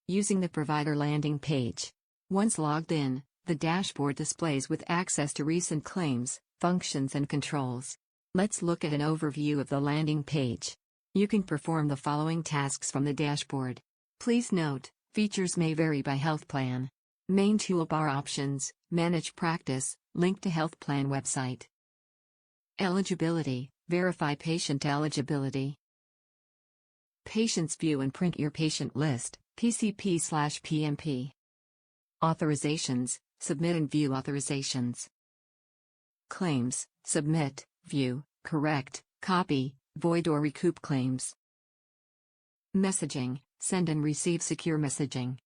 Using the provider landing page. Once logged in, the dashboard displays with access to recent claims, functions and controls. Let's look at an overview of the landing page. You can perform the following tasks from the dashboard. Please note, features may vary by health plan. Main toolbar options, manage practice, link to health plan website. Eligibility, verify patient eligibility. Patients view and print your patient list, PCP/PMP. Authorizations, submit and view authorizations. Claims, submit, view, correct, copy, void or recoup claims. Messaging, send and receive secure messaging.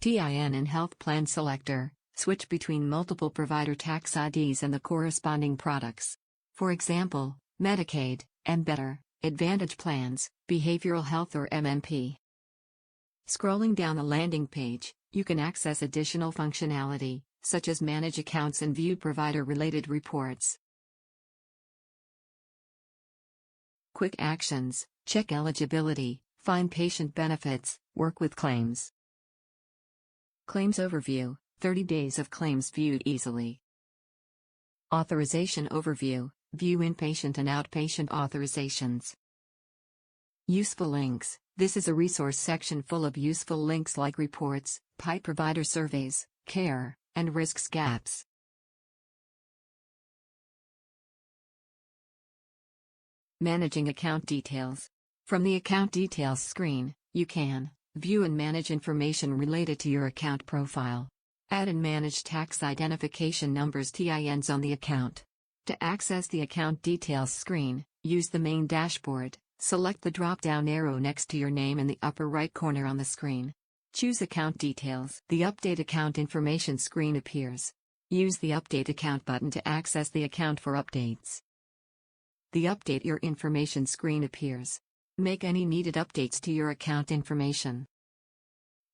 TIN and Health Plan Selector, switch between multiple provider tax IDs and the corresponding products. For example, Medicaid, Better, Advantage Plans, Behavioral Health or MMP. Scrolling down the landing page, you can access additional functionality, such as manage accounts and view provider-related reports. Quick actions, check eligibility, find patient benefits, work with claims. Claims overview, 30 days of claims viewed easily. Authorization overview, view inpatient and outpatient authorizations. Useful links, this is a resource section full of useful links like reports, provider surveys, care, and risks gaps. Managing account details. From the account details screen, you can view and manage information related to your account profile. Add and manage tax identification numbers (TINs) on the account. To access the account details screen, use the main dashboard. Select the drop-down arrow next to your name in the upper right corner on the screen. Choose Account Details. The Update Account Information screen appears. Use the Update Account button to access the account for updates. The Update Your Information screen appears. Make any needed updates to your account information.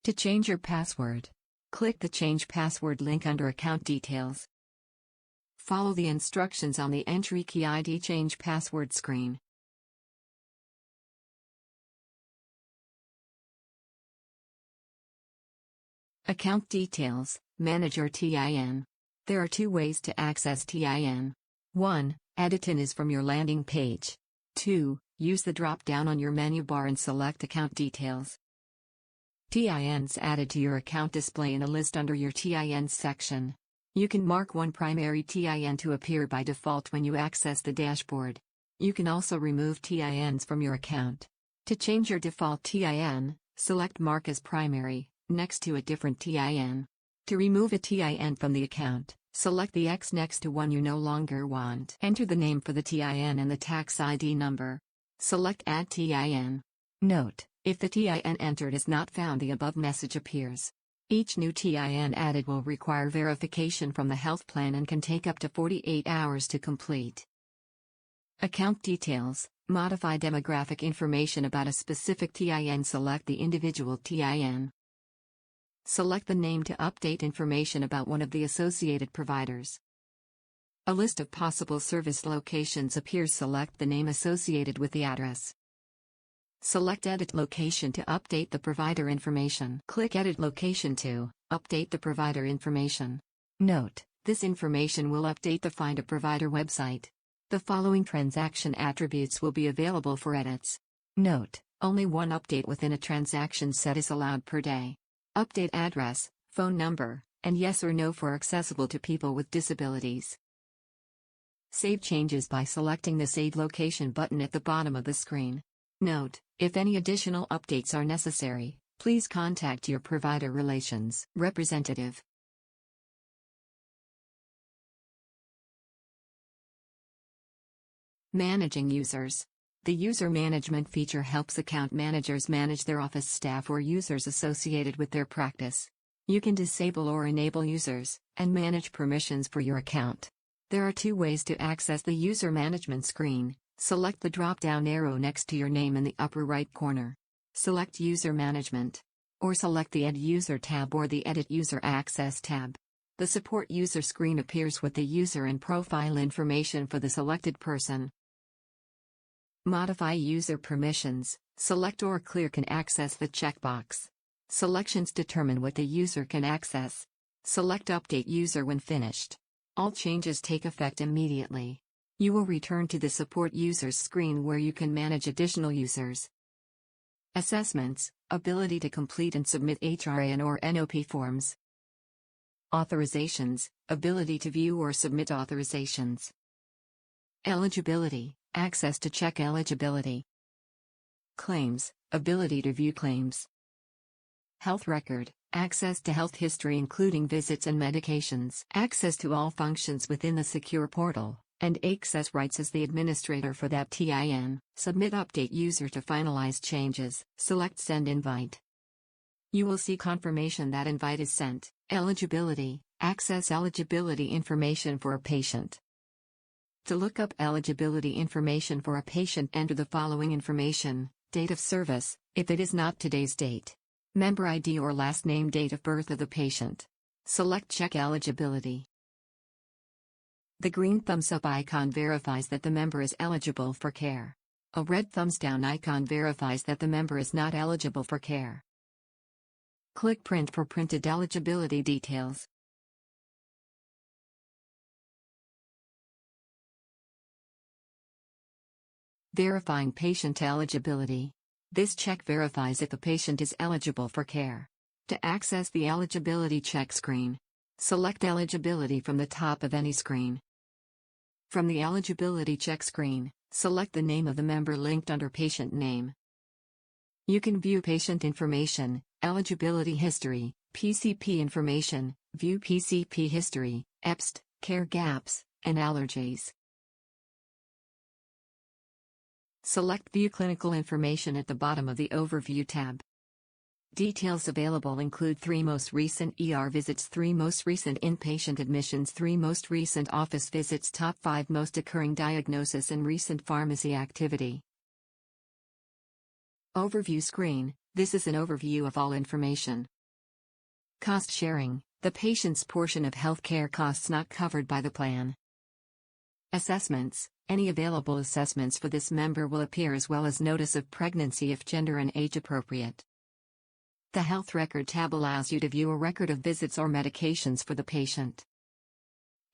To change your password, click the Change Password link under Account Details. Follow the instructions on the Entry Key ID Change Password screen. Account Details, manage your TIN. There are two ways to access TIN. 1. Add a TIN from your landing page. 2. Use the drop-down on your menu bar and select Account Details. TINs added to your account display in a list under your TINs section. You can mark one primary TIN to appear by default when you access the dashboard. You can also remove TINs from your account. To change your default TIN, select Mark as Primary next to a different TIN. To remove a TIN from the account, select the X next to one you no longer want. Enter the name for the TIN and the tax ID number. Select Add TIN. Note, if the TIN entered is not found, the above message appears. Each new TIN added will require verification from the health plan and can take up to 48 hours to complete. Account Details, modify demographic information about a specific TIN. Select the individual TIN. Select the name to update information about one of the associated providers. A list of possible service locations appears. Select the name associated with the address. Select Edit Location to update the provider information. Click Edit Location to update the provider information. Note, this information will update the Find a Provider website. The following transaction attributes will be available for edits. Note, only one update within a transaction set is allowed per day. Update address, phone number, and yes or no for accessible to people with disabilities. Save changes by selecting the Save Location button at the bottom of the screen. Note, if any additional updates are necessary, please contact your provider relations representative. Managing users. The user management feature helps account managers manage their office staff or users associated with their practice. You can disable or enable users, and manage permissions for your account. There are two ways to access the user management screen. Select the drop-down arrow next to your name in the upper right corner. Select User Management. Or select the Add User tab or the Edit User Access tab. The Support User screen appears with the user and profile information for the selected person. Modify user permissions. Select or Clear can access the checkbox. Selections determine what the user can access. Select Update User when finished. All changes take effect immediately. You will return to the Support Users screen where you can manage additional users. Assessments, ability to complete and submit HRA or NOP forms. Authorizations, ability to view or submit authorizations. Eligibility, access to check eligibility. Claims, ability to view claims. Health record, access to health history including visits and medications. Access to all functions within the secure portal, and access rights as the administrator for that TIN. Submit Update User to finalize changes. Select Send Invite. You will see confirmation that invite is sent. Eligibility, access eligibility information for a patient. To look up eligibility information for a patient, enter the following information: date of service, if it is not today's date. Member ID or last name, date of birth of the patient. Select Check Eligibility. The green thumbs up icon verifies that the member is eligible for care. A red thumbs down icon verifies that the member is not eligible for care. Click Print for printed eligibility details. Verifying patient eligibility. This check verifies if the patient is eligible for care. To access the eligibility check screen, select eligibility from the top of any screen. From the eligibility check screen, select the name of the member linked under patient name. You can view patient information, eligibility history, PCP information, view PCP history, EPST, care gaps, and allergies. Select View Clinical Information at the bottom of the Overview tab. Details available include 3 most recent ER visits, 3 most recent inpatient admissions, 3 most recent office visits, top 5 most occurring diagnosis, and recent pharmacy activity. Overview screen. This is an overview of all information. Cost sharing, the patient's portion of healthcare costs not covered by the plan. Assessments. Any available assessments for this member will appear, as well as notice of pregnancy if gender and age appropriate. The Health Record tab allows you to view a record of visits or medications for the patient.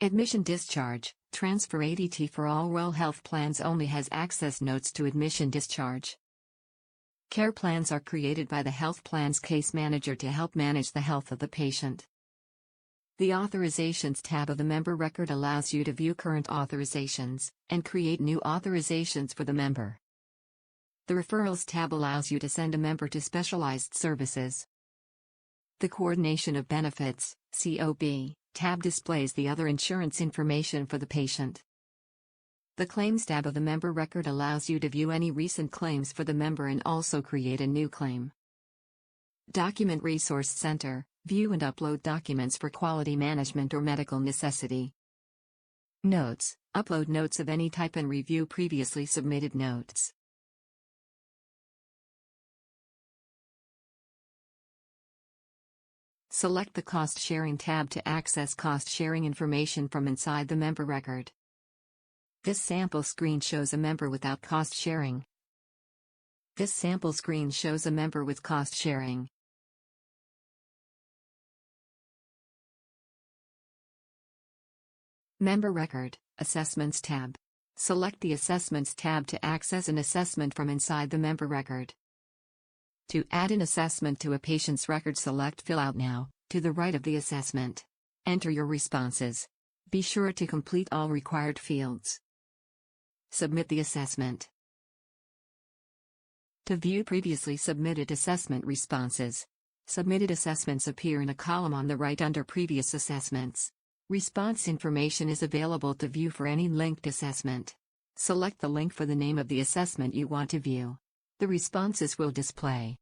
Admission discharge. Transfer ADT for all Well Health plans only has access notes to admission discharge. Care plans are created by the health plan's case manager to help manage the health of the patient. The Authorizations tab of the member record allows you to view current authorizations and create new authorizations for the member. The Referrals tab allows you to send a member to specialized services. The Coordination of Benefits (COB) tab displays the other insurance information for the patient. The Claims tab of the member record allows you to view any recent claims for the member and also create a new claim. Document Resource Center. View and upload documents for quality management or medical necessity. Notes. Upload notes of any type and review previously submitted notes. Select the Cost Sharing tab to access cost sharing information from inside the member record. This sample screen shows a member without cost sharing. This sample screen shows a member with cost sharing. Member Record, Assessments tab. Select the Assessments tab to access an assessment from inside the member record. To add an assessment to a patient's record, select Fill Out Now, to the right of the assessment. Enter your responses. Be sure to complete all required fields. Submit the assessment. To view previously submitted assessment responses, submitted assessments appear in a column on the right under Previous Assessments. Response information is available to view for any linked assessment. Select the link for the name of the assessment you want to view. The responses will display.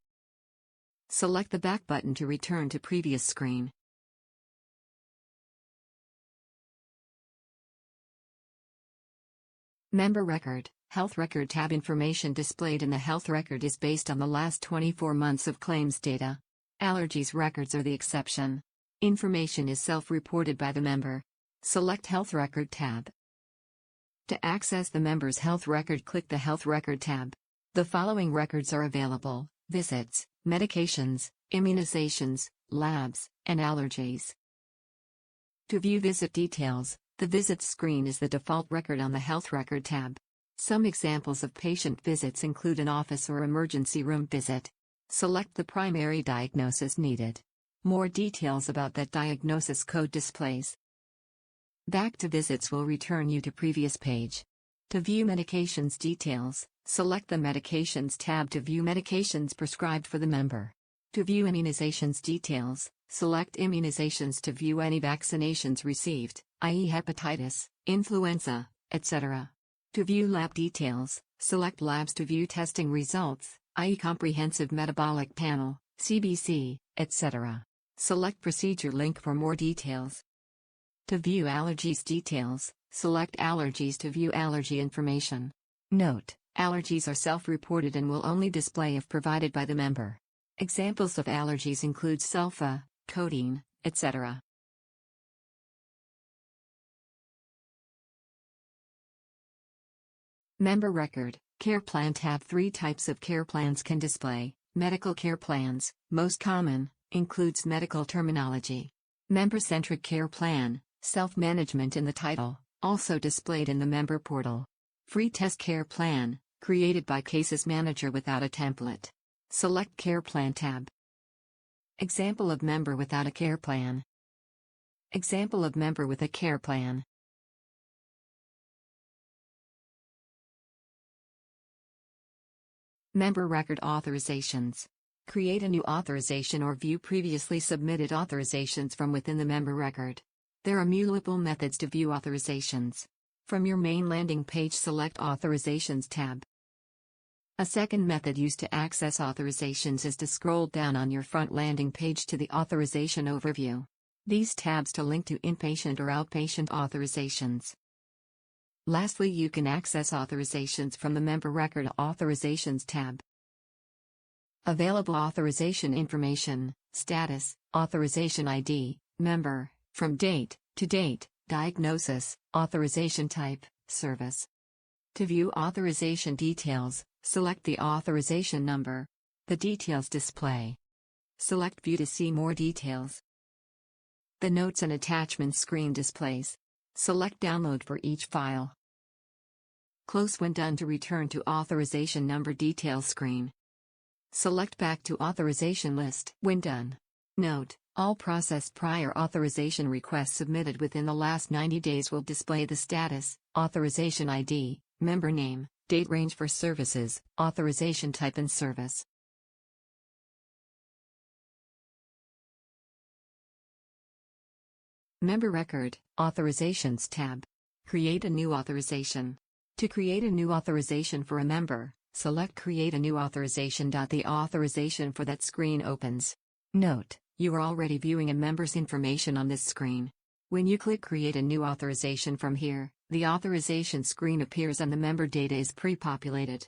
Select the back button to return to previous screen. Member Record, Health Record tab. Information displayed in the Health Record is based on the last 24 months of claims data. Allergies records are the exception. Information is self-reported by the member. Select Health Record tab. To access the member's health record, click the Health Record tab. The following records are available: visits, medications, immunizations, labs, and allergies. To view visit details, the Visits screen is the default record on the Health Record tab. Some examples of patient visits include an office or emergency room visit. Select the primary diagnosis needed. More details about that diagnosis code displays. Back to Visits will return you to previous page. To view medications details, select the Medications tab to view medications prescribed for the member. To view immunizations details, select Immunizations to view any vaccinations received, i.e. hepatitis, influenza, etc. To view lab details, select Labs to view testing results, i.e. Comprehensive Metabolic Panel, CBC, etc. Select Procedure link for more details. To view allergies details, select Allergies to view allergy information. Note: allergies are self-reported and will only display if provided by the member. Examples of allergies include sulfa, codeine, etc. Member Record, Care Plan tab. 3 types of care plans can display. Medical care plans, most common, includes medical terminology. Member-centric care plan, self-management in the title, also displayed in the member portal. Free test care plan, created by Cases Manager without a template. Select Care Plan tab. Example of member without a care plan. Example of member with a care plan. Member Record Authorizations. Create a new authorization or view previously submitted authorizations from within the member record. There are multiple methods to view authorizations. From your main landing page, select Authorizations tab. A second method used to access authorizations is to scroll down on your front landing page to the Authorization Overview. These tabs to link to inpatient or outpatient authorizations. Lastly, you can access authorizations from the Member Record Authorizations tab. Available authorization information, status, authorization ID, member, from date to date, diagnosis, authorization type, service. To view authorization details, select the authorization number. The details display. Select View to see more details. The Notes and Attachments screen displays. Select Download for each file. Close when done to return to Authorization Number Details screen. Select Back to Authorization List when done. Note: all processed prior authorization requests submitted within the last 90 days will display the status, authorization ID, member name, date range for services, authorization type and service. Member Record, Authorizations tab. Create a new authorization. To create a new authorization for a member, select Create a new authorization. The authorization for that screen opens. Note: you are already viewing a member's information on this screen. When you click Create a new authorization from here, the authorization screen appears and the member data is pre-populated.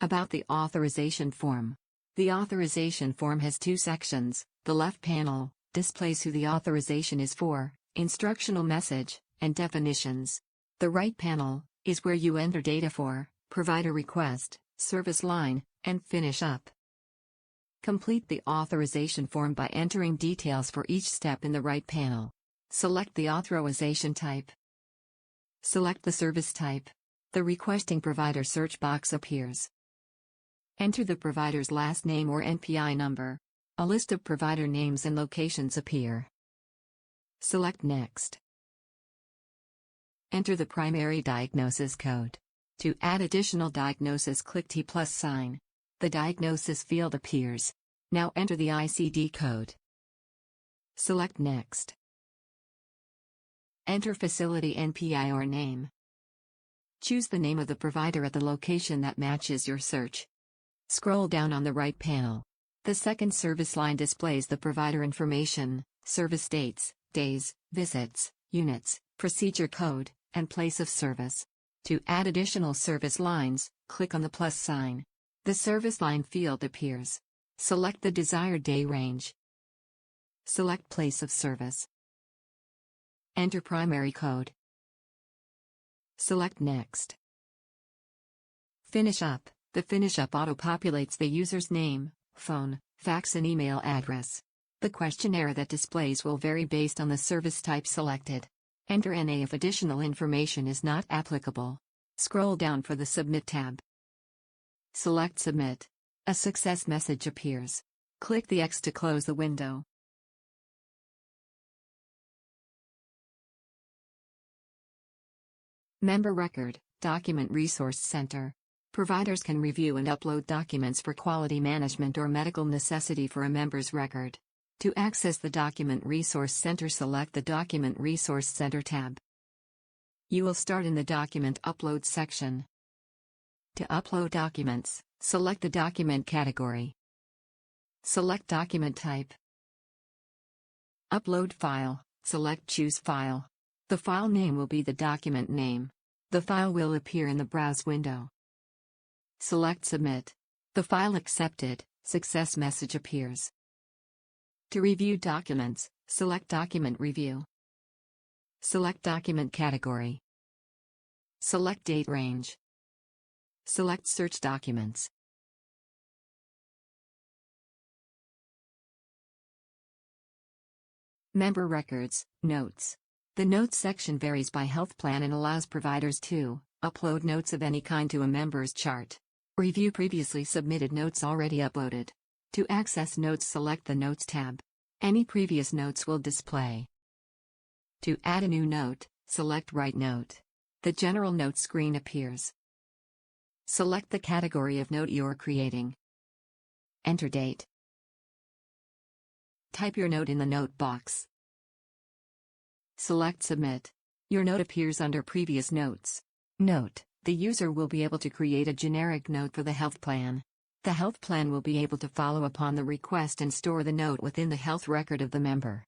About the authorization form. The authorization form has 2 sections. The left panel displays who the authorization is for, instructional message, and definitions. The right panel is where you enter data for, provider request, service line, and finish up. Complete the authorization form by entering details for each step in the right panel. Select the authorization type. Select the service type. The requesting provider search box appears. Enter the provider's last name or NPI number. A list of provider names and locations appear. Select Next. Enter the primary diagnosis code. To add additional diagnosis, click T+ sign. The diagnosis field appears. Now enter the ICD code. Select Next. Enter facility NPI or name. Choose the name of the provider at the location that matches your search. Scroll down on the right panel. The second service line displays the provider information, service dates, days, visits, units, procedure code, and place of service. To add additional service lines, click on the plus sign. The service line field appears. Select the desired day range. Select place of service. Enter primary code. Select Next. Finish up. The Finish Up auto-populates the user's name, phone, fax and email address. The questionnaire that displays will vary based on the service type selected. Enter NA if additional information is not applicable. Scroll down for the Submit tab. Select Submit. A success message appears. Click the X to close the window. Member Record, Document Resource Center. Providers can review and upload documents for quality management or medical necessity for a member's record. To access the Document Resource Center, select the Document Resource Center tab. You will start in the Document Upload section. To upload documents, select the document category. Select document type. Upload file, select Choose File. The file name will be the document name. The file will appear in the Browse window. Select Submit. The file accepted, success message appears. To review documents, select Document Review. Select document category. Select date range. Select Search Documents. Member Records, Notes. The Notes section varies by health plan and allows providers to upload notes of any kind to a member's chart. Review previously submitted notes already uploaded. To access notes, select the Notes tab. Any previous notes will display. To add a new note, select Write Note. The General Note screen appears. Select the category of note you're creating. Enter date. Type your note in the note box. Select Submit. Your note appears under Previous Notes. Note: the user will be able to create a generic note for the health plan. The health plan will be able to follow upon the request and store the note within the health record of the member.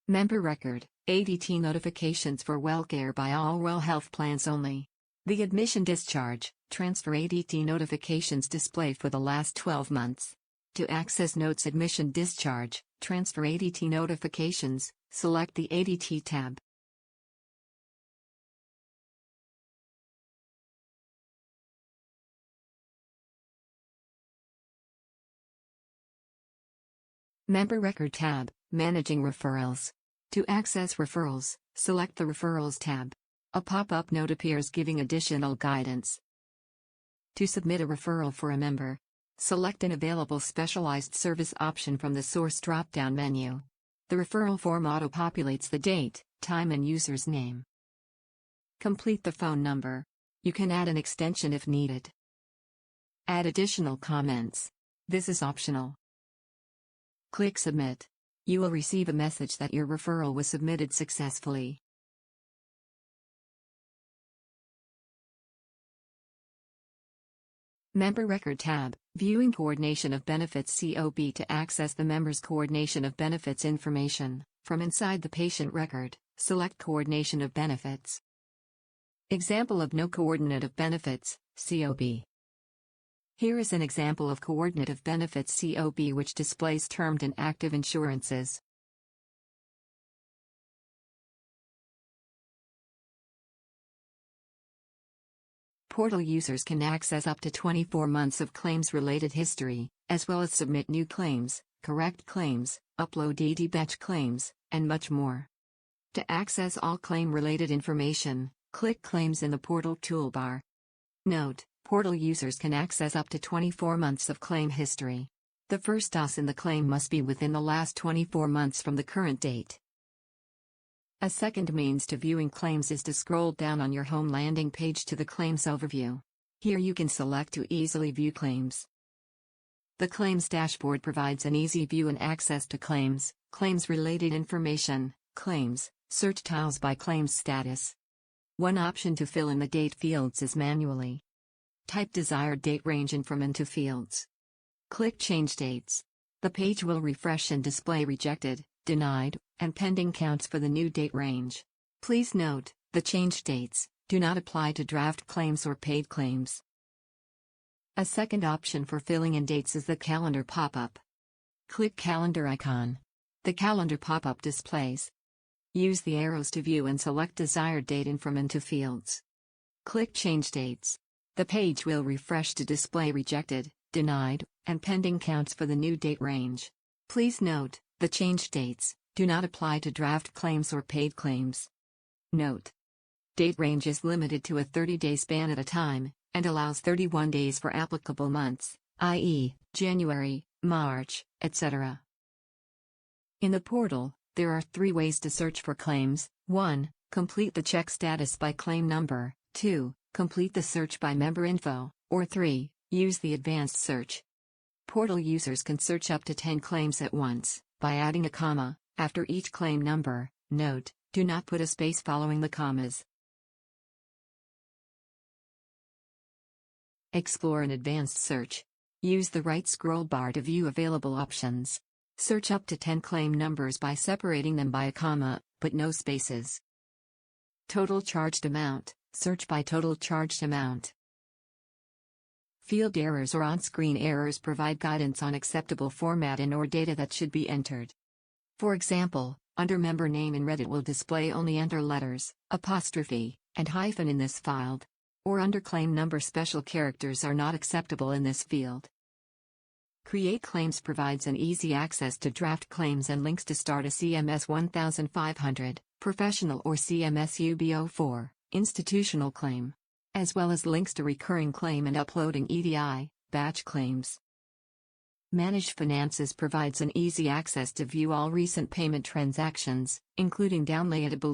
Member Record, ADT notifications for WellCare by all Well Health plans only. The Admission Discharge, Transfer ADT notifications display for the last 12 months. To access Notes Admission Discharge, Transfer ADT notifications, select the ADT tab. Member Record tab, Managing Referrals. To access referrals, select the Referrals tab. A pop-up note appears giving additional guidance. To submit a referral for a member, select an available specialized service option from the Source drop-down menu. The referral form auto-populates the date, time and user's name. Complete the phone number. You can add an extension if needed. Add additional comments. This is optional. Click Submit. You will receive a message that your referral was submitted successfully. Member Record tab, Viewing Coordination of Benefits (COB). To access the member's coordination of benefits information from inside the patient record, select Coordination of Benefits. Example of No Coordinate of Benefits, COB. Here is an example of Coordinate of Benefits COB, which displays termed and active insurances. Portal users can access up to 24 months of claims-related history, as well as submit new claims, correct claims, upload ED batch claims, and much more. To access all claim-related information, click Claims in the Portal toolbar. Note: Portal users can access up to 24 months of claim history. The first DOS in the claim must be within the last 24 months from the current date. A second means to viewing claims is to scroll down on your home landing page to the Claims Overview. Here you can select to easily view claims. The Claims Dashboard provides an easy view and access to claims, claims-related information, claims, search tiles by claims status. One option to fill in the date fields is manually. Type desired date range in from into fields. Click Change Dates. The page will refresh and display rejected, denied, and pending counts for the new date range. Please note, the changed dates do not apply to draft claims or paid claims. A second option for filling in dates is the calendar pop-up. Click Calendar icon. The calendar pop-up displays. Use the arrows to view and select desired date in from into fields. Click Change Dates. The page will refresh to display rejected, denied, and pending counts for the new date range. Please note, the changed dates do not apply to draft claims or paid claims. Note: date range is limited to a 30-day span at a time, and allows 31 days for applicable months, i.e., January, March, etc. In the portal, there are 3 ways to search for claims. 1. Complete the check status by claim number. 2. Complete the search by member info. Or 3. Use the advanced search. Portal users can search up to 10 claims at once, by adding a comma after each claim number. Note: do not put a space following the commas. Explore an advanced search. Use the right scroll bar to view available options. Search up to 10 claim numbers by separating them by a comma, but no spaces. Total charged amount. Search by total charged amount. Field errors or on-screen errors provide guidance on acceptable format and/or data that should be entered. For example, under member name in Red it will display only enter letters, apostrophe, and hyphen in this field. Or under claim number special characters are not acceptable in this field. Create Claims provides an easy access to draft claims and links to start a CMS 1500, professional or CMS UB04, institutional claim, as well as links to recurring claim and uploading EDI, batch claims. Manage Finances provides an easy access to view all recent payment transactions, including downloadable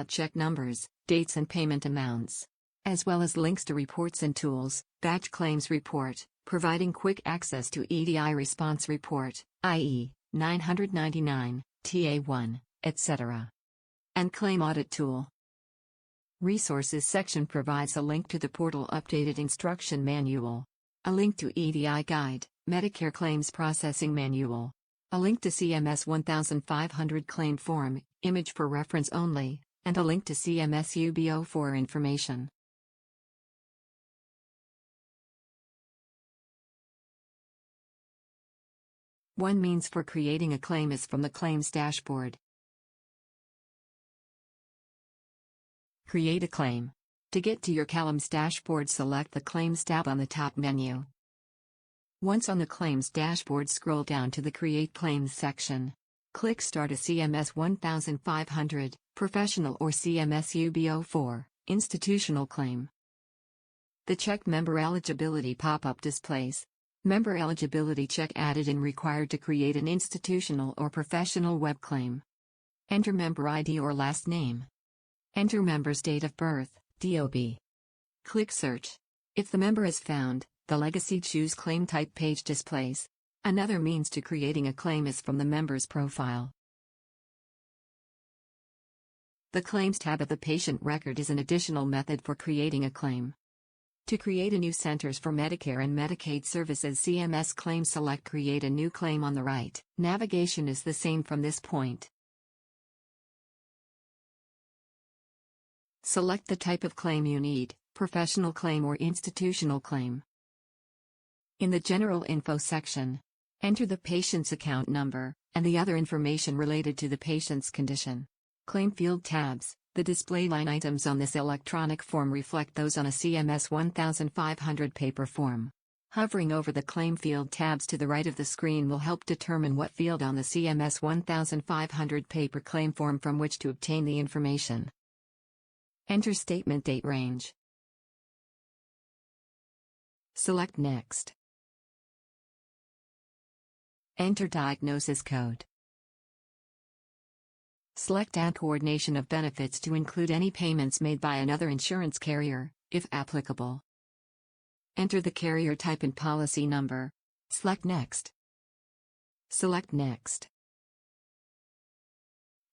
check numbers, dates and payment amounts, as well as links to reports and tools. Batch Claims Report, providing quick access to EDI Response Report, i.e., 999, TA1, etc. And Claim Audit Tool. Resources section provides a link to the portal updated instruction manual, a link to EDI Guide, Medicare Claims Processing Manual, a link to CMS 1500 Claim Form, image for reference only, and a link to CMS UB04 information. One means for creating a claim is from the Claims dashboard. Create a claim. To get to your Claims dashboard, select the Claims tab on the top menu. Once on the Claims dashboard, scroll down to the Create Claims section. Click Start a CMS 1500, Professional or CMS UB04, Institutional Claim. The Check Member Eligibility pop-up displays. Member eligibility check added and required to create an institutional or professional web claim. Enter member ID or last name. Enter member's date of birth, DOB. Click Search. If the member is found, the Legacy Choose Claim Type page displays. Another means to creating a claim is from the member's profile. The Claims tab of the patient record is an additional method for creating a claim. To create a new Centers for Medicare and Medicaid Services CMS claim, select Create a New Claim on the right. Navigation is the same from this point. Select the type of claim you need, professional claim or institutional claim. In the General Info section, enter the patient's account number, and the other information related to the patient's condition. Claim field tabs. The display line items on this electronic form reflect those on a CMS 1500 paper form. Hovering over the claim field tabs to the right of the screen will help determine what field on the CMS 1500 paper claim form from which to obtain the information. Enter statement date range. Select Next. Enter diagnosis code. Select Add coordination of benefits to include any payments made by another insurance carrier, if applicable. Enter the carrier type and policy number. Select Next. Select Next.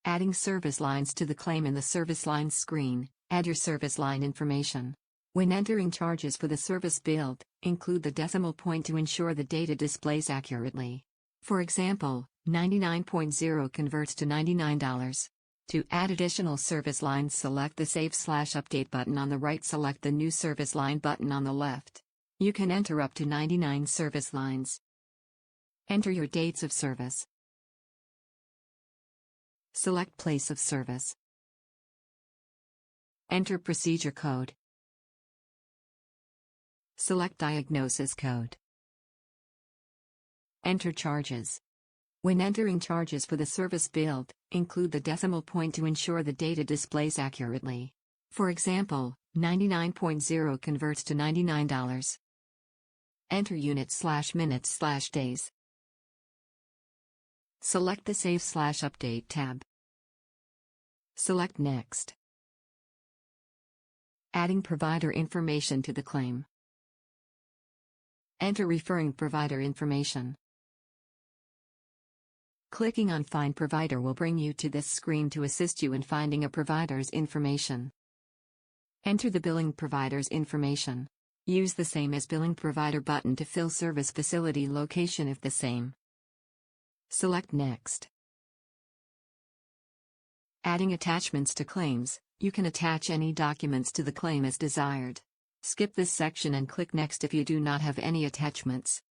Adding service lines to the claim. In the service lines screen, add your service line information. When entering charges for the service billed, include the decimal point to ensure the data displays accurately. For example, 99.0 converts to $99. To add additional service lines, select the Save/Update button on the right. Select the New Service Line button on the left. You can enter up to 99 service lines. Enter your dates of service. Select place of service. Enter procedure code. Select diagnosis code. Enter charges. When entering charges for the service billed, include the decimal point to ensure the data displays accurately. For example, 99.0 converts to $99. Enter units/minutes/days. Select the Save/Update tab. Select Next. Adding provider information to the claim. Enter referring provider information. Clicking on Find Provider will bring you to this screen to assist you in finding a provider's information. Enter the billing provider's information. Use the Same as Billing Provider button to fill service facility location if the same. Select Next. Adding attachments to claims. You can attach any documents to the claim as desired. Skip this section and click Next if you do not have any attachments.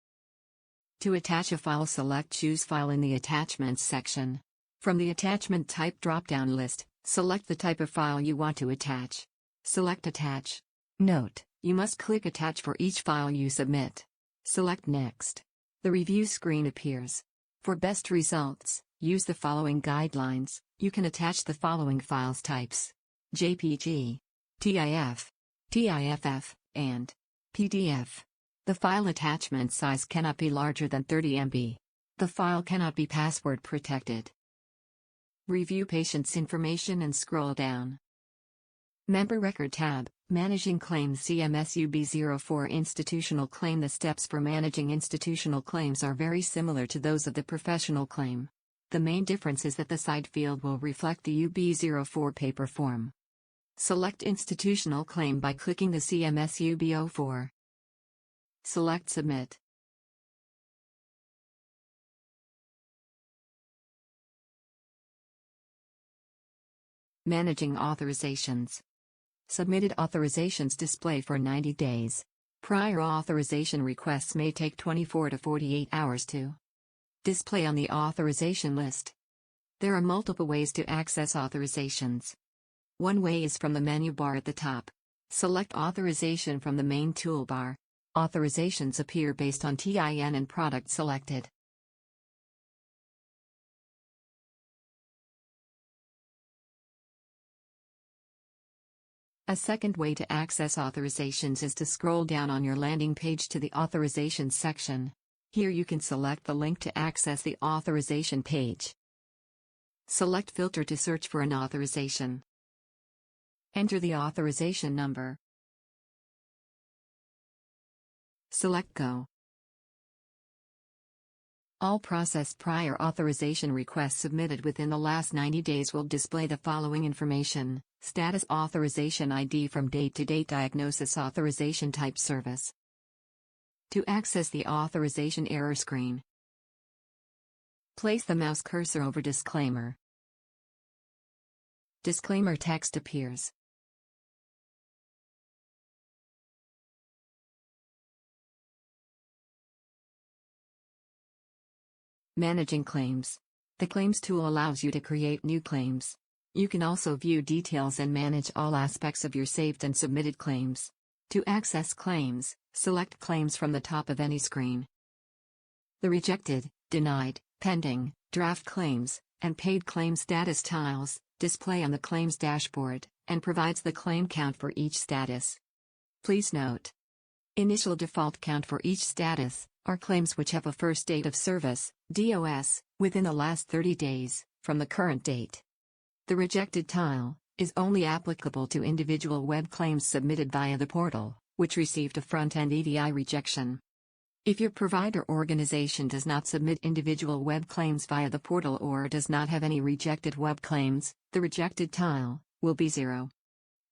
To attach a file, select Choose File in the Attachments section. From the Attachment Type drop-down list, select the type of file you want to attach. Select Attach. Note: you must click Attach for each file you submit. Select Next. The review screen appears. For best results, use the following guidelines. You can attach the following files types: JPG, TIF, TIFF, and PDF. The file attachment size cannot be larger than 30 MB. The file cannot be password protected. Review patient's information and scroll down. Member Record Tab, Managing Claims CMS UB04 Institutional Claim. The steps for managing institutional claims are very similar to those of the professional claim. The main difference is that the side field will reflect the UB04 paper form. Select Institutional Claim by clicking the CMS UB04. Select Submit. Managing authorizations. Submitted authorizations display for 90 days. Prior authorization requests may take 24 to 48 hours to display on the authorization list. There are multiple ways to access authorizations. One way is from the menu bar at the top. Select Authorization from the main toolbar. Authorizations appear based on TIN and product selected. A second way to access authorizations is to scroll down on your landing page to the Authorizations section. Here you can select the link to access the authorization page. Select Filter to search for an authorization. Enter the authorization number. Select Go. All processed prior authorization requests submitted within the last 90 days will display the following information: Status Authorization ID from date to date, Diagnosis Authorization Type Service. To access the authorization error screen, place the mouse cursor over Disclaimer. Disclaimer text appears. Managing claims. The Claims tool allows you to create new claims. You can also view details and manage all aspects of your saved and submitted claims. To access claims, select Claims from the top of any screen. The Rejected, Denied, Pending, Draft Claims, and Paid Claim status tiles display on the Claims dashboard, and provides the claim count for each status. Please note: initial default count for each status are claims which have a first date of service, DOS, within the last 30 days, from the current date. The Rejected tile is only applicable to individual web claims submitted via the portal, which received a front-end EDI rejection. If your provider organization does not submit individual web claims via the portal or does not have any rejected web claims, the Rejected tile will be 0.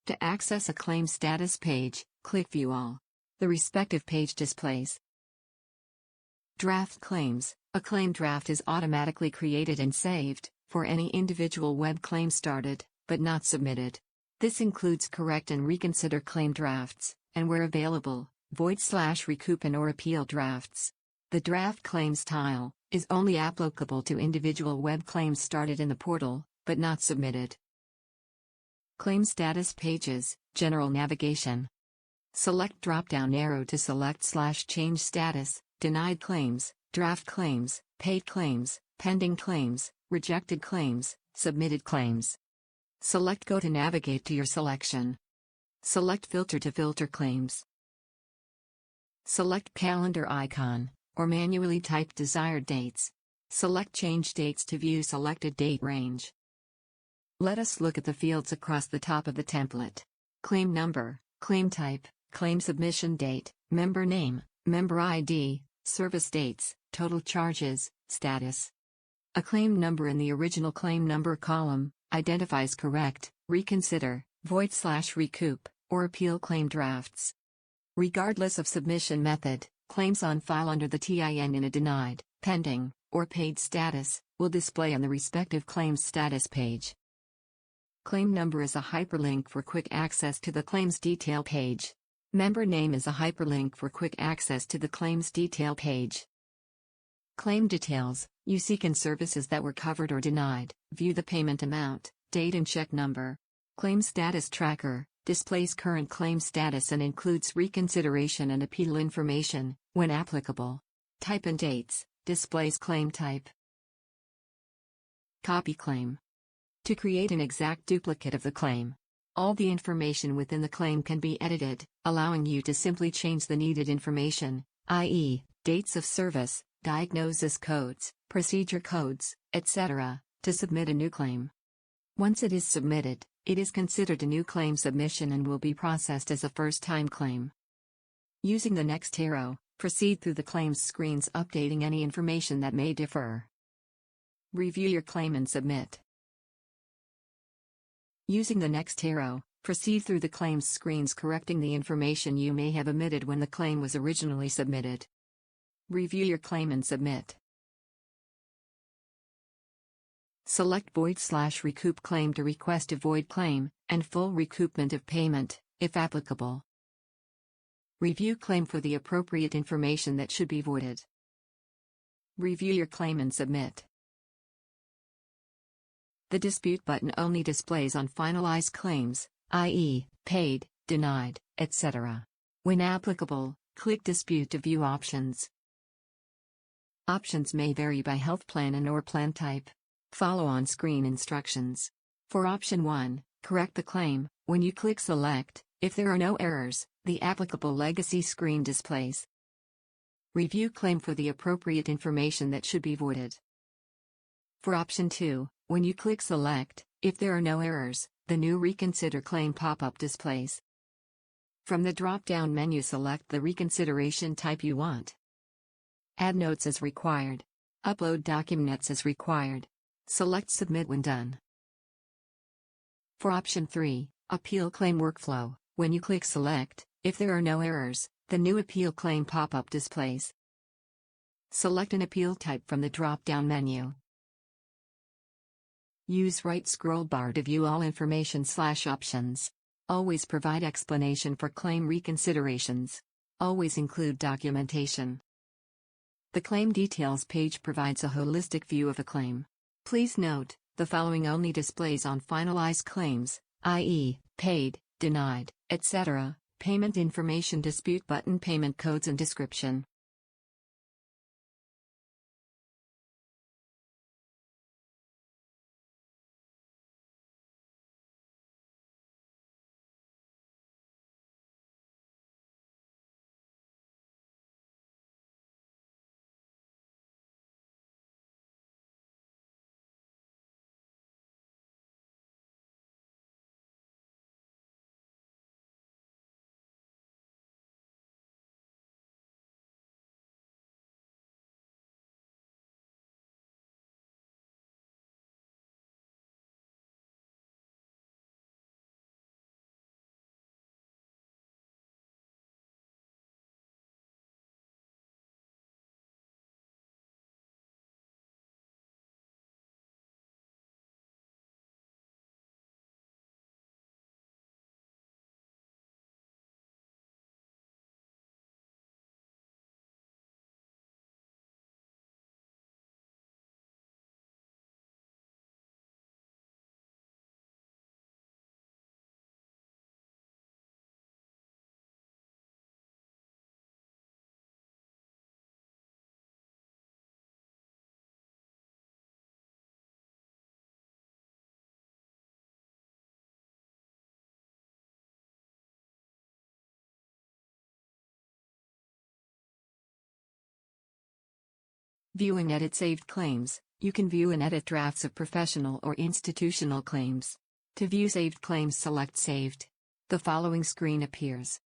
To access a claim status page, click View All. The respective page displays. Draft claims. A claim draft is automatically created and saved for any individual web claim started, but not submitted. This includes correct and reconsider claim drafts, and where available, void/recoup and or appeal drafts. The Draft Claims tile is only applicable to individual web claims started in the portal, but not submitted. Claim status pages, general navigation. Select drop-down arrow to select/change status, denied claims, draft claims, paid claims, pending claims, rejected claims, submitted claims. Select Go to navigate to your selection. Select Filter to filter claims. Select calendar icon, or manually type desired dates. Select Change Dates to view selected date range. Let us look at the fields across the top of the template. Claim number, claim type, claim submission date, member name, member ID, service dates, total charges, status. A claim number in the original claim number column identifies correct, reconsider, void/recoup, or appeal claim drafts. Regardless of submission method, claims on file under the TIN in a denied, pending, or paid status will display on the respective claims status page. Claim number is a hyperlink for quick access to the claims detail page. Member name is a hyperlink for quick access to the claims detail page. Claim details, you seek in services that were covered or denied, view the payment amount, date and check number. Claim status tracker displays current claim status and includes reconsideration and appeal information, when applicable. Type and dates displays claim type. Copy claim. To create an exact duplicate of the claim, all the information within the claim can be edited, allowing you to simply change the needed information, i.e., dates of service, diagnosis codes, procedure codes, etc., to submit a new claim. Once it is submitted, it is considered a new claim submission and will be processed as a first-time claim. Using the next arrow, proceed through the claims screens, updating any information that may differ. Review your claim and submit. Using the next arrow, proceed through the claims screens, correcting the information you may have omitted when the claim was originally submitted. Review your claim and submit. Select void/recoup claim to request a void claim, and full recoupment of payment, if applicable. Review claim for the appropriate information that should be voided. Review your claim and submit. The dispute button only displays on finalized claims, i.e., paid, denied, etc. When applicable, click Dispute to view options. Options may vary by health plan and/or plan type. Follow on-screen instructions. For option 1, correct the claim. When you click Select, if there are no errors, the applicable legacy screen displays. Review claim for the appropriate information that should be voided. For option 2, when you click Select, if there are no errors, the new Reconsider claim pop-up displays. From the drop-down menu, select the reconsideration type you want. Add notes as required. Upload documents as required. Select Submit when done. For option 3, Appeal Claim Workflow, when you click Select, if there are no errors, the new Appeal Claim pop-up displays. Select an appeal type from the drop-down menu. Use right scroll bar to view all information/options. Always provide explanation for claim reconsiderations. Always include documentation. The Claim Details page provides a holistic view of a claim. Please note, the following only displays on finalized claims, i.e., paid, denied, etc., payment information, dispute button, payment codes and description. View and edit saved claims. You can view and edit drafts of professional or institutional claims. To view saved claims, select Saved. The following screen appears.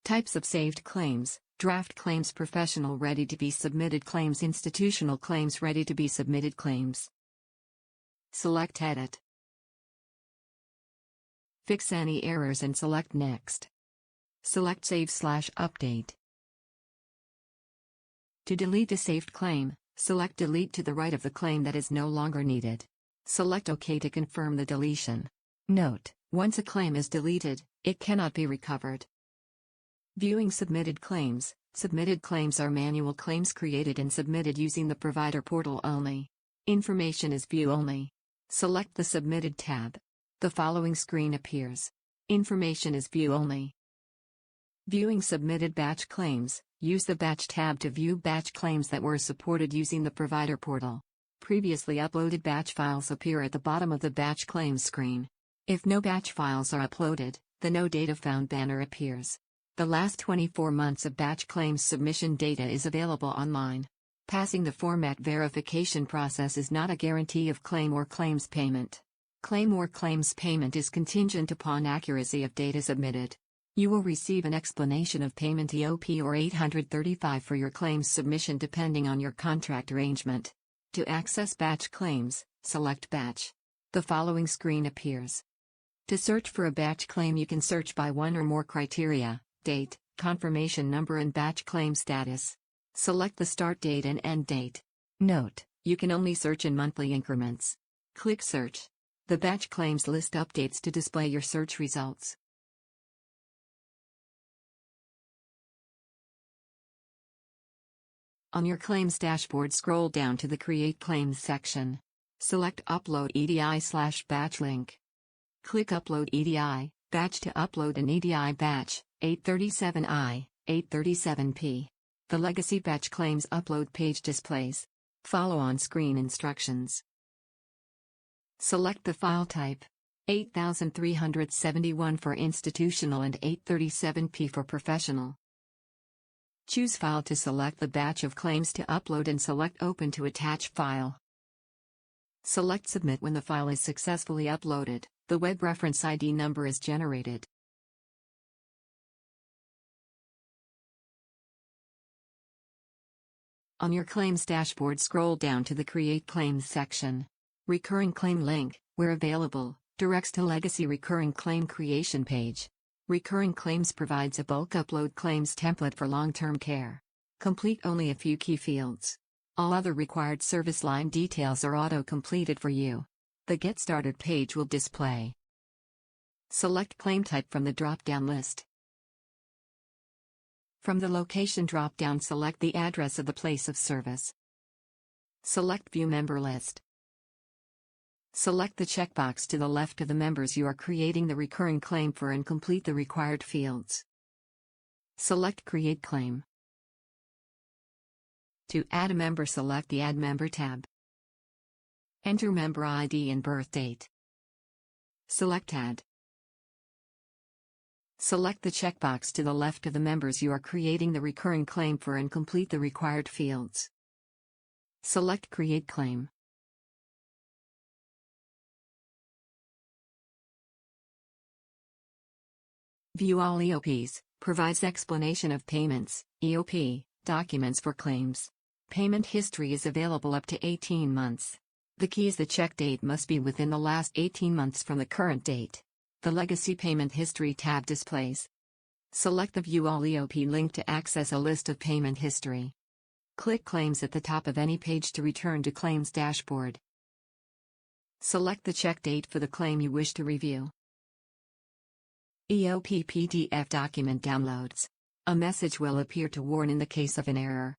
Types of saved claims: draft claims, professional ready to be submitted claims, institutional claims, ready to be submitted claims. Select Edit. Fix any errors and select Next. Select Save/Update. To delete a saved claim, select Delete to the right of the claim that is no longer needed. Select OK to confirm the deletion. Note: once a claim is deleted, it cannot be recovered. Viewing submitted claims. Submitted claims are manual claims created and submitted using the provider portal only. Information is view only. Select the Submitted tab. The following screen appears. Information is view only. Viewing submitted batch claims. Use the Batch tab to view batch claims that were supported using the provider portal. Previously uploaded batch files appear at the bottom of the batch claims screen. If no batch files are uploaded, the No Data Found banner appears. The last 24 months of batch claims submission data is available online. Passing the format verification process is not a guarantee of claim or claims payment. Claim or claims payment is contingent upon accuracy of data submitted. You will receive an explanation of payment EOP or 835 for your claims submission depending on your contract arrangement. To access batch claims, select Batch. The following screen appears. To search for a batch claim, you can search by one or more criteria: date, confirmation number, and batch claim status. Select the start date and end date. Note: you can only search in monthly increments. Click Search. The batch claims list updates to display your search results. On your claims dashboard, scroll down to the Create Claims section. Select Upload EDI/Batch link. Click Upload EDI Batch to upload an EDI batch, 837I, 837P. The Legacy Batch Claims upload page displays. Follow on-screen instructions. Select the file type. 8371 for institutional and 837P for professional. Choose File to select the batch of claims to upload and select Open to attach file. Select Submit when the file is successfully uploaded. The web reference ID number is generated. On your claims dashboard, scroll down to the Create Claims section. Recurring Claim link, where available, directs to Legacy Recurring Claim Creation page. Recurring Claims provides a bulk upload claims template for long-term care. Complete only a few key fields. All other required service line details are auto-completed for you. The Get Started page will display. Select Claim Type from the drop-down list. From the Location drop-down, select the address of the place of service. Select View Member List. Select the checkbox to the left of the members you are creating the recurring claim for and complete the required fields. Select Create Claim. To add a member, select the Add Member tab. Enter member ID and birth date. Select Add. Select the checkbox to the left of the members you are creating the recurring claim for and complete the required fields. Select Create Claim. View All EOPs, provides explanation of payments, EOP, documents for claims. Payment history is available up to 18 months. The key is the check date must be within the last 18 months from the current date. The Legacy Payment History tab displays. Select the View All EOP link to access a list of payment history. Click Claims at the top of any page to return to Claims dashboard. Select the check date for the claim you wish to review. EOP PDF document downloads. A message will appear to warn in the case of an error.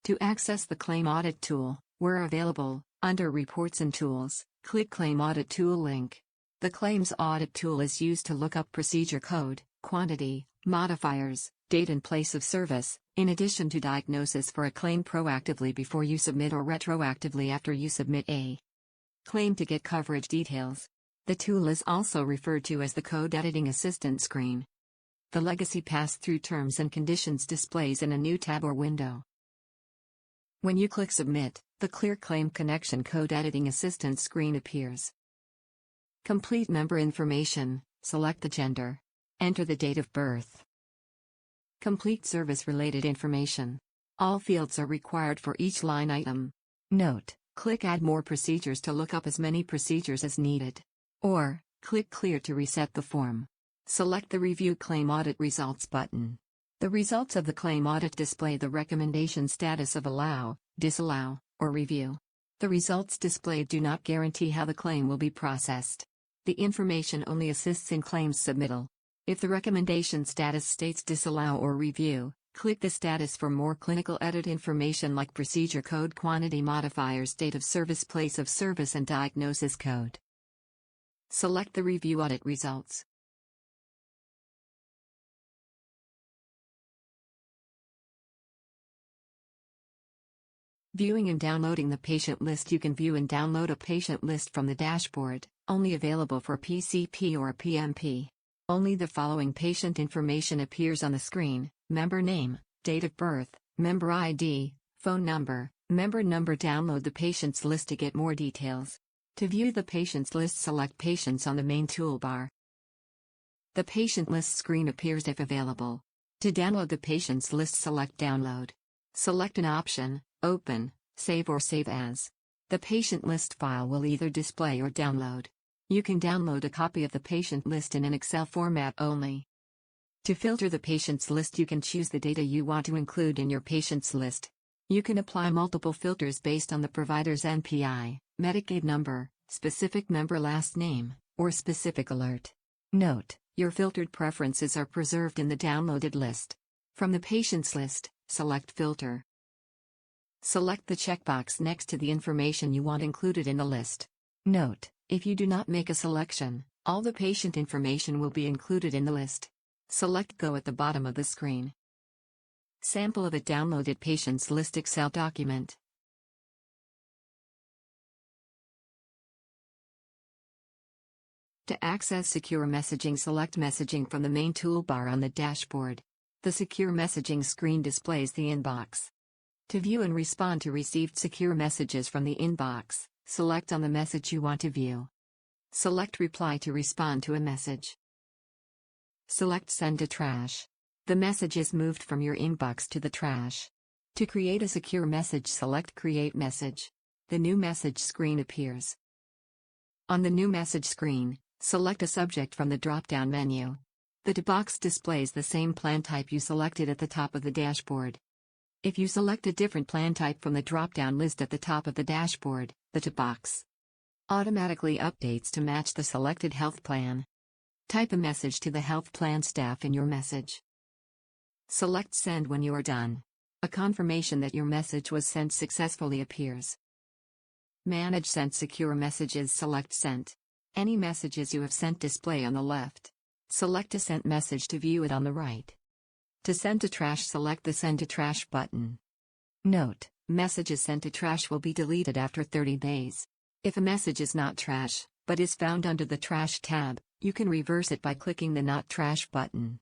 To access the Claim Audit tool, where available, under Reports and Tools, click Claim Audit Tool link. The Claims Audit tool is used to look up procedure code, quantity, modifiers, date and place of service, in addition to diagnosis for a claim proactively before you submit or retroactively after you submit a claim to get coverage details. The tool is also referred to as the Code Editing Assistant screen. The legacy pass-through terms and conditions displays in a new tab or window. When you click Submit, the Clear Claim Connection Code Editing Assistant screen appears. Complete member information, select the gender. Enter the date of birth. Complete service-related information. All fields are required for each line item. Note: click Add More Procedures to look up as many procedures as needed. Or, click Clear to reset the form. Select the Review Claim Audit Results button. The results of the claim audit display the recommendation status of allow, disallow, or review. The results displayed do not guarantee how the claim will be processed. The information only assists in claims submittal. If the recommendation status states disallow or review, click the status for more clinical edit information like procedure code, quantity modifiers, date of service, place of service, and diagnosis code. Select the review audit results. Viewing and downloading the patient list. You can view and download a patient list from the dashboard, only available for PCP or PMP. Only the following patient information appears on the screen: member name, date of birth, member ID, phone number, member number. Download the patient's list to get more details. To view the patient's list, select Patients on the main toolbar. The patient list screen appears if available. To download the patient's list, select Download. Select an option: Open, Save, or Save As. The patient list file will either display or download. You can download a copy of the patient list in an Excel format only. To filter the patient's list, you can choose the data you want to include in your patient's list. You can apply multiple filters based on the provider's NPI, Medicaid number, specific member last name, or specific alert. Note: your filtered preferences are preserved in the downloaded list. From the patient's list, select Filter. Select the checkbox next to the information you want included in the list. Note: if you do not make a selection, all the patient information will be included in the list. Select Go at the bottom of the screen. Sample of a downloaded patient's list Excel document. To access secure messaging, select Messaging from the main toolbar on the dashboard. The secure messaging screen displays the inbox. To view and respond to received secure messages from the inbox, select on the message you want to view. Select Reply to respond to a message. Select Send to Trash. The message is moved from your inbox to the trash. To create a secure message, select Create Message. The new message screen appears. On the new message screen, select a subject from the drop-down menu. The to box displays the same plan type you selected at the top of the dashboard. If you select a different plan type from the drop-down list at the top of the dashboard, the to box automatically updates to match the selected health plan. Type a message to the health plan staff in your message. Select Send when you are done. A confirmation that your message was sent successfully appears. Manage Sent Secure Messages. Select Sent. Any messages you have sent display on the left. Select a sent message to view it on the right. To send to trash, select the Send to Trash button. Note: messages sent to trash will be deleted after 30 days. If a message is not trash, but is found under the Trash tab, you can reverse it by clicking the Not Trash button.